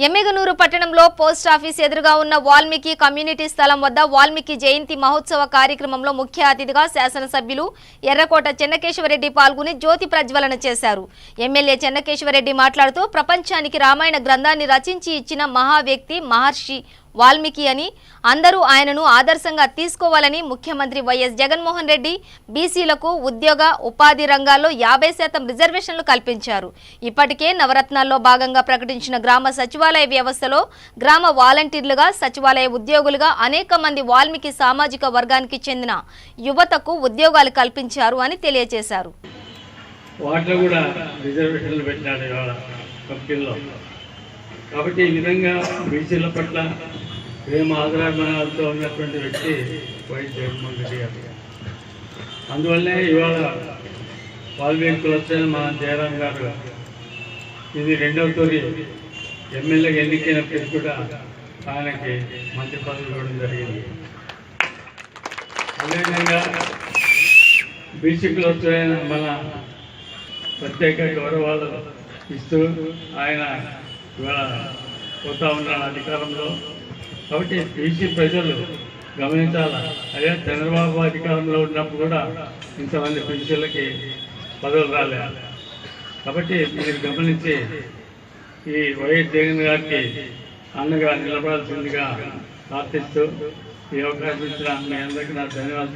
ఎమ్మిగనూరు పట్టణంలో పోస్టాఫీస్ ఎదురుగా ఉన్న వాల్మీకి కమ్యూనిటీ స్థలం వద్ద వాల్మీకి జయంతి మహోత్సవ కార్యక్రమంలో ముఖ్య అతిథిగా శాసనసభ్యులు ఎర్రకోట చెన్నకేశవరెడ్డి పాల్గొని జ్యోతి ప్రజ్వలన చేశారు. ఎమ్మెల్యే చెన్నకేశవరెడ్డి మాట్లాడుతూ ప్రపంచానికి రామాయణ గ్రంథాన్ని రచించి ఇచ్చిన మహా వ్యక్తి మహర్షి వాల్మీకి అని అందరూ ఆయనను ఆదర్శంగా తీసుకోవాలని ముఖ్యమంత్రి వైఎస్ జగన్మోహన్ రెడ్డి బీసీలకు ఉద్యోగ ఉపాధి రంగాల్లో 50% రిజర్వేషన్లు కల్పించారు. ఇప్పటికే నవరత్నాల్లో భాగంగా ప్రకటించిన గ్రామ సచివాలయ వ్యవస్థలో గ్రామ వాలంటీర్లుగా సచివాలయ ఉద్యోగులుగా అనేక మంది వాల్మీకి సామాజిక వర్గానికి చెందిన యువతకు ఉద్యోగాలు కల్పించారు అని తెలియజేశారు. కాబట్టి ఈ విధంగా బీసీల పట్ల ప్రేమ ఆదరాభిమానాలతో ఉన్నటువంటి వ్యక్తి వైఎస్ జగన్మోహన్ రెడ్డి గారు. అందువల్లే ఇవాళ వాల్మీకి కులస్తులైన మా జయరాం గారు ఇది 2వ తూరి ఎమ్మెల్యేగా ఎన్నికైనప్పటికీ కూడా ఆయనకి మంచి పదవులు ఇవ్వడం జరిగింది. అదేవిధంగా బీసీ కులస్తులైన మన ప్రత్యేక గౌరవాలు ఇస్తూ ఆయన ఇవాళ పోతా ఉన్నాడు అధికారంలో. కాబట్టి బీసీ ప్రజలు గమనించాలి. అదే చంద్రబాబు అధికారంలో ఉన్నప్పుడు కూడా ఇంతమంది బీసీలకి పదవులు రాలేదు. కాబట్టి మీరు గమనించి ఈ వైఎస్ జగన్ గారికి అండగా నిలబడాల్సిందిగా ప్రార్థిస్తూ ఈ అవకాశం ఇచ్చిన మీ అందరికీ నా ధన్యవాదాలు.